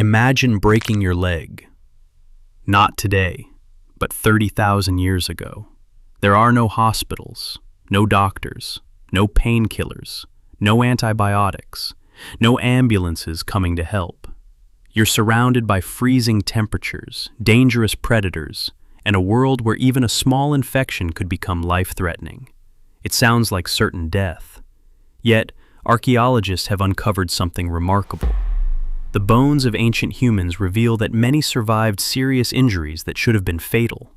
Imagine breaking your leg. Not today, but 30,000 years ago. There are no hospitals, no doctors, no painkillers, no antibiotics, no ambulances coming to help. You're surrounded by freezing temperatures, dangerous predators, and a world where even a small infection could become life-threatening. It sounds like certain death. Yet, archaeologists have uncovered something remarkable. The bones of ancient humans reveal that many survived serious injuries that should have been fatal.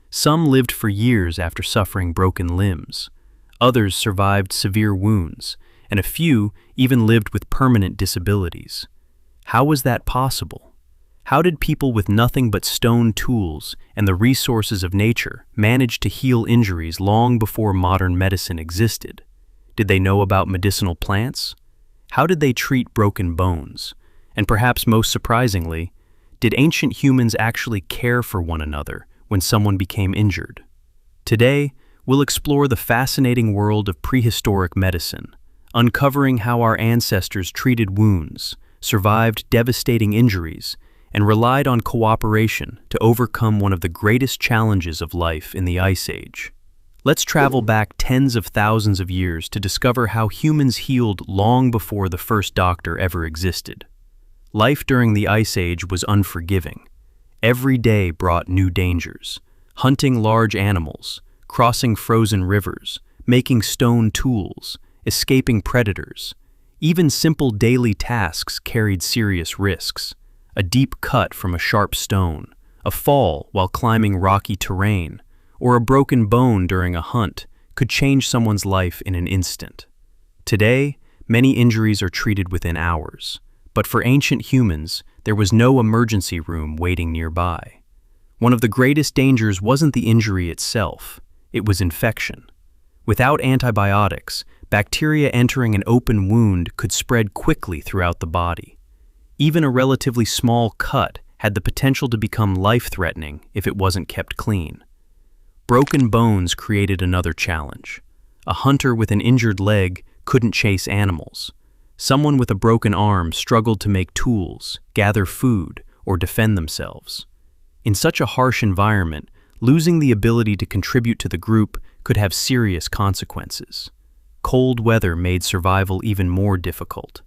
Some lived for years after suffering broken limbs. Others survived severe wounds, and a few even lived with permanent disabilities. How was that possible? How did people with nothing but stone tools and the resources of nature manage to heal injuries long before modern medicine existed? Did they know about medicinal plants? How did they treat broken bones? And perhaps most surprisingly, did ancient humans actually care for one another when someone became injured? Today, we'll explore the fascinating world of prehistoric medicine, uncovering how our ancestors treated wounds, survived devastating injuries, and relied on cooperation to overcome one of the greatest challenges of life in the Ice Age. Let's travel back tens of thousands of years to discover how humans healed long before the first doctor ever existed. Life during the Ice Age was unforgiving. Every day brought new dangers: hunting large animals, crossing frozen rivers, making stone tools, escaping predators. Even simple daily tasks carried serious risks: a deep cut from a sharp stone, a fall while climbing rocky terrain, or a broken bone during a hunt could change someone's life in an instant. Today, many injuries are treated within hours. But for ancient humans, there was no emergency room waiting nearby. One of the greatest dangers wasn't the injury itself, it was infection. Without antibiotics, bacteria entering an open wound could spread quickly throughout the body. Even a relatively small cut had the potential to become life-threatening if it wasn't kept clean. Broken bones created another challenge. A hunter with an injured leg couldn't chase animals. Someone with a broken arm struggled to make tools, gather food, or defend themselves. In such a harsh environment, losing the ability to contribute to the group could have serious consequences. Cold weather made survival even more difficult.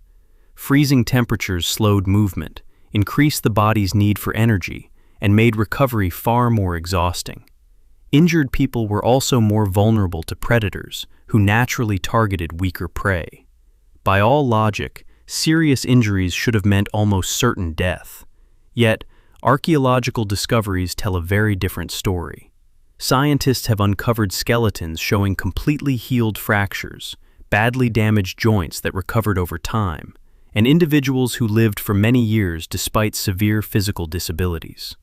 Freezing temperatures slowed movement, increased the body's need for energy, and made recovery far more exhausting. Injured people were also more vulnerable to predators, who naturally targeted weaker prey. By all logic, serious injuries should have meant almost certain death. Yet, archaeological discoveries tell a very different story. Scientists have uncovered skeletons showing completely healed fractures, badly damaged joints that recovered over time, and individuals who lived for many years despite severe physical disabilities.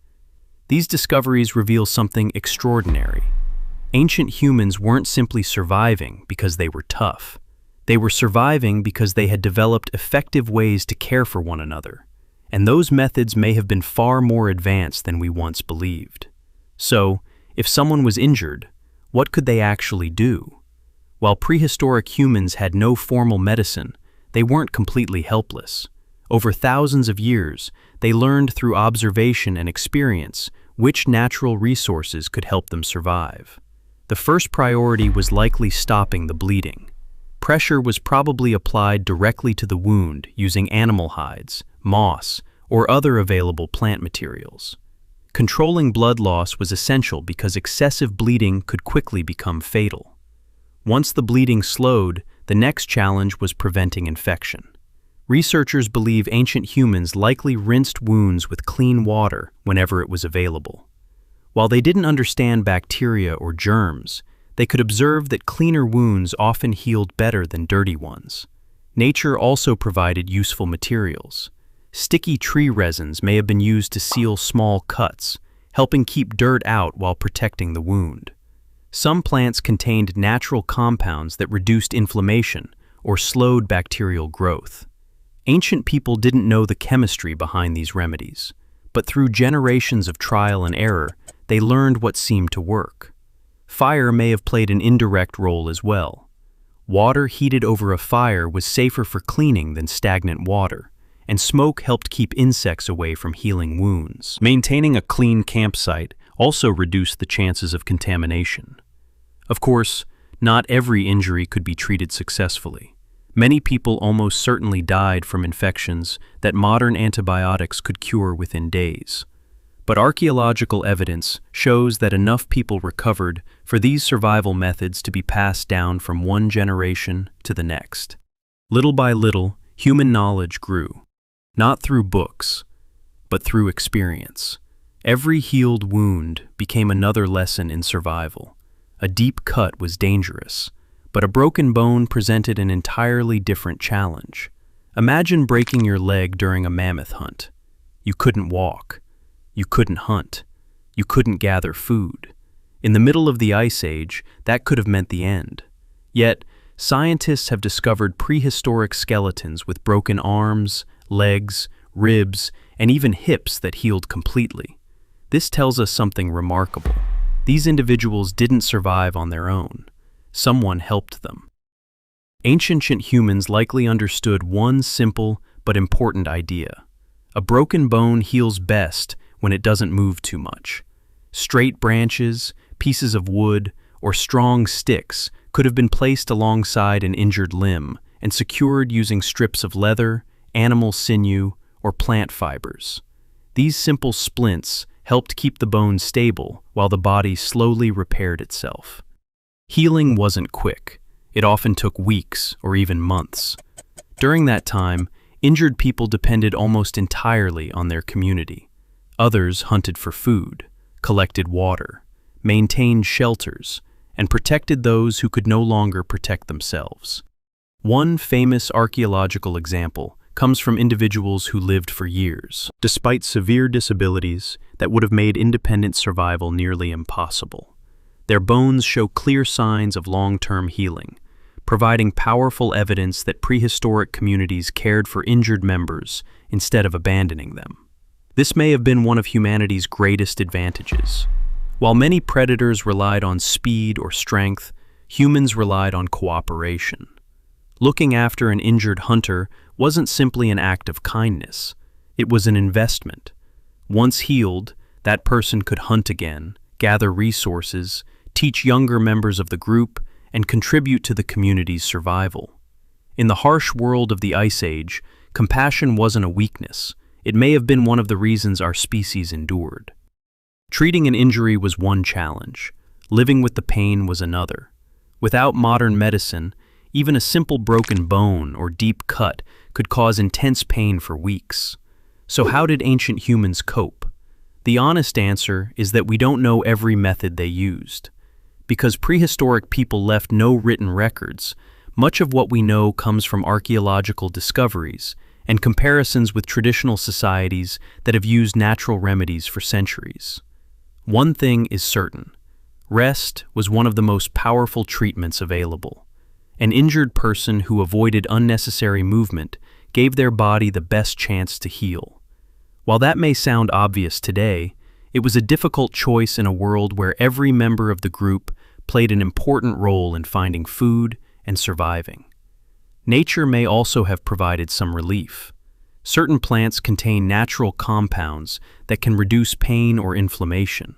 These discoveries reveal something extraordinary. Ancient humans weren't simply surviving because they were tough. They were surviving because they had developed effective ways to care for one another, and those methods may have been far more advanced than we once believed. So, if someone was injured, what could they actually do? While prehistoric humans had no formal medicine, they weren't completely helpless. Over thousands of years, they learned through observation and experience which natural resources could help them survive. The first priority was likely stopping the bleeding. Pressure was probably applied directly to the wound using animal hides, moss, or other available plant materials. Controlling blood loss was essential because excessive bleeding could quickly become fatal. Once the bleeding slowed, the next challenge was preventing infection. Researchers believe ancient humans likely rinsed wounds with clean water whenever it was available. While they didn't understand bacteria or germs, they could observe that cleaner wounds often healed better than dirty ones. Nature also provided useful materials. Sticky tree resins may have been used to seal small cuts, helping keep dirt out while protecting the wound. Some plants contained natural compounds that reduced inflammation or slowed bacterial growth. Ancient people didn't know the chemistry behind these remedies, but through generations of trial and error, they learned what seemed to work. Fire may have played an indirect role as well. Water heated over a fire was safer for cleaning than stagnant water, and smoke helped keep insects away from healing wounds. Maintaining a clean campsite also reduced the chances of contamination. Of course, not every injury could be treated successfully. Many people almost certainly died from infections that modern antibiotics could cure within days. But archaeological evidence shows that enough people recovered for these survival methods to be passed down from one generation to the next. Little by little, human knowledge grew, not through books, but through experience. Every healed wound became another lesson in survival. A deep cut was dangerous, but a broken bone presented an entirely different challenge. Imagine breaking your leg during a mammoth hunt. You couldn't walk. You couldn't hunt. You couldn't gather food. In the middle of the Ice Age, that could have meant the end. Yet, scientists have discovered prehistoric skeletons with broken arms, legs, ribs, and even hips that healed completely. This tells us something remarkable. These individuals didn't survive on their own. Someone helped them. Ancient humans likely understood one simple but important idea. A broken bone heals best when it doesn't move too much. Straight branches, pieces of wood, or strong sticks could have been placed alongside an injured limb and secured using strips of leather, animal sinew, or plant fibers. These simple splints helped keep the bone stable while the body slowly repaired itself. Healing wasn't quick. It often took weeks or even months. During that time, injured people depended almost entirely on their community. Others hunted for food, collected water, maintained shelters, and protected those who could no longer protect themselves. One famous archaeological example comes from individuals who lived for years, despite severe disabilities that would have made independent survival nearly impossible. Their bones show clear signs of long-term healing, providing powerful evidence that prehistoric communities cared for injured members instead of abandoning them. This may have been one of humanity's greatest advantages. While many predators relied on speed or strength, humans relied on cooperation. Looking after an injured hunter wasn't simply an act of kindness. It was an investment. Once healed, that person could hunt again, gather resources, teach younger members of the group, and contribute to the community's survival. In the harsh world of the Ice Age, compassion wasn't a weakness. It may have been one of the reasons our species endured. Treating an injury was one challenge. Living with the pain was another. Without modern medicine, even a simple broken bone or deep cut could cause intense pain for weeks. So how did ancient humans cope? The honest answer is that we don't know every method they used. Because prehistoric people left no written records, much of what we know comes from archaeological discoveries and comparisons with traditional societies that have used natural remedies for centuries. One thing is certain: rest was one of the most powerful treatments available. An injured person who avoided unnecessary movement gave their body the best chance to heal. While that may sound obvious today, it was a difficult choice in a world where every member of the group played an important role in finding food and surviving. Nature may also have provided some relief. Certain plants contain natural compounds that can reduce pain or inflammation,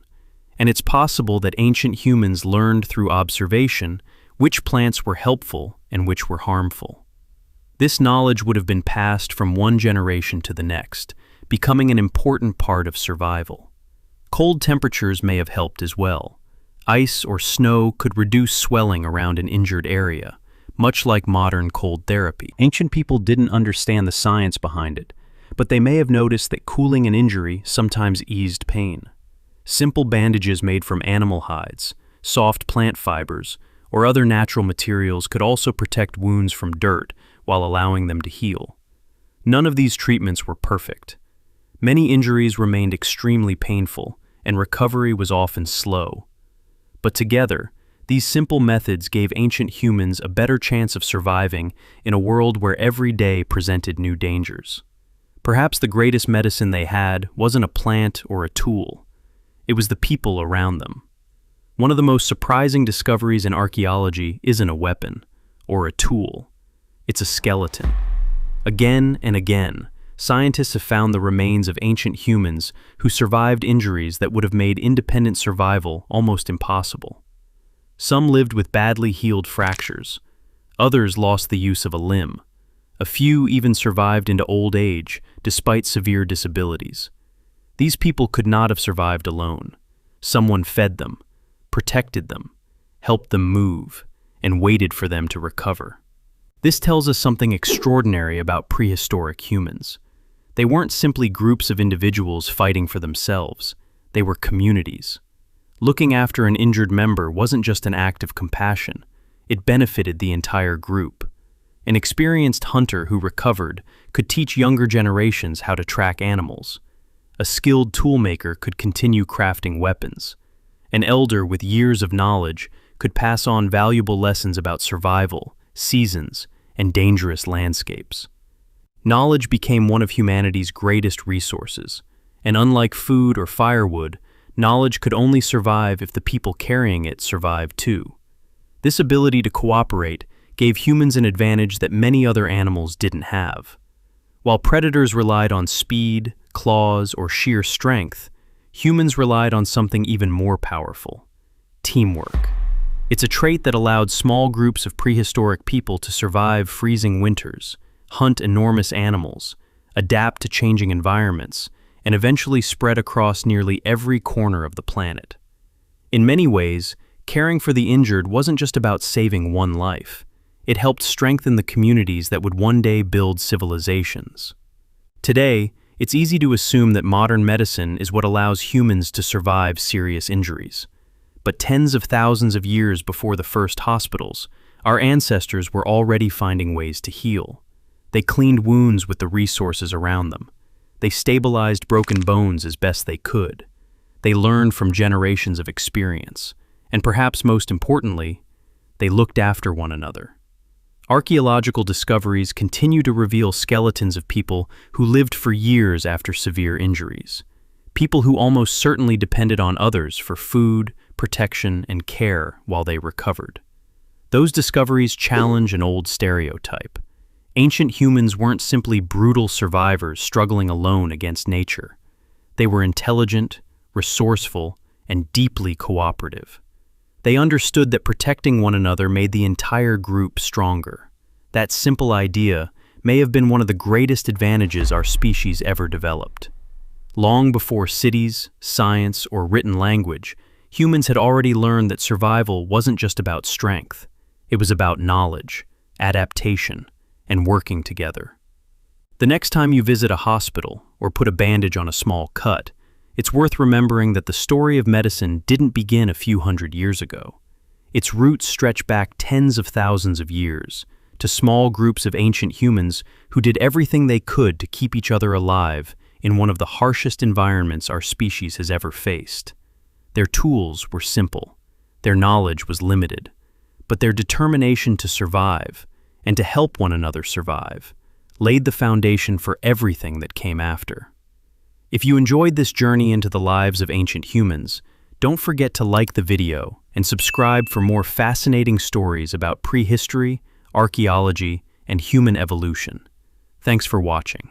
and it's possible that ancient humans learned through observation which plants were helpful and which were harmful. This knowledge would have been passed from one generation to the next, becoming an important part of survival. Cold temperatures may have helped as well. Ice or snow could reduce swelling around an injured area, much like modern cold therapy. Ancient people didn't understand the science behind it, but they may have noticed that cooling an injury sometimes eased pain. Simple bandages made from animal hides, soft plant fibers, or other natural materials could also protect wounds from dirt while allowing them to heal. None of these treatments were perfect. Many injuries remained extremely painful, and recovery was often slow. But together, these simple methods gave ancient humans a better chance of surviving in a world where every day presented new dangers. Perhaps the greatest medicine they had wasn't a plant or a tool. It was the people around them. One of the most surprising discoveries in archaeology isn't a weapon or a tool. It's a skeleton. Again and again, scientists have found the remains of ancient humans who survived injuries that would have made independent survival almost impossible. Some lived with badly healed fractures. Others lost the use of a limb. A few even survived into old age, despite severe disabilities. These people could not have survived alone. Someone fed them, protected them, helped them move, and waited for them to recover. This tells us something extraordinary about prehistoric humans. They weren't simply groups of individuals fighting for themselves. They were communities. Looking after an injured member wasn't just an act of compassion. It benefited the entire group. An experienced hunter who recovered could teach younger generations how to track animals. A skilled toolmaker could continue crafting weapons. An elder with years of knowledge could pass on valuable lessons about survival, seasons, and dangerous landscapes. Knowledge became one of humanity's greatest resources, and unlike food or firewood, knowledge could only survive if the people carrying it survived too. This ability to cooperate gave humans an advantage that many other animals didn't have. While predators relied on speed, claws, or sheer strength, humans relied on something even more powerful: teamwork. It's a trait that allowed small groups of prehistoric people to survive freezing winters, hunt enormous animals, adapt to changing environments, and eventually spread across nearly every corner of the planet. In many ways, caring for the injured wasn't just about saving one life. It helped strengthen the communities that would one day build civilizations. Today, it's easy to assume that modern medicine is what allows humans to survive serious injuries. But tens of thousands of years before the first hospitals, our ancestors were already finding ways to heal. They cleaned wounds with the resources around them. They stabilized broken bones as best they could. They learned from generations of experience. And perhaps most importantly, they looked after one another. Archaeological discoveries continue to reveal skeletons of people who lived for years after severe injuries. People who almost certainly depended on others for food, protection, and care while they recovered. Those discoveries challenge an old stereotype. Ancient humans weren't simply brutal survivors struggling alone against nature. They were intelligent, resourceful, and deeply cooperative. They understood that protecting one another made the entire group stronger. That simple idea may have been one of the greatest advantages our species ever developed. Long before cities, science, or written language, humans had already learned that survival wasn't just about strength. It was about knowledge, adaptation, and working together. The next time you visit a hospital or put a bandage on a small cut, it's worth remembering that the story of medicine didn't begin a few hundred years ago. Its roots stretch back tens of thousands of years, to small groups of ancient humans who did everything they could to keep each other alive in one of the harshest environments our species has ever faced. Their tools were simple, their knowledge was limited, but their determination to survive, and to help one another survive, laid the foundation for everything that came after. If you enjoyed this journey into the lives of ancient humans, don't forget to like the video and subscribe for more fascinating stories about prehistory, archaeology, and human evolution. Thanks for watching.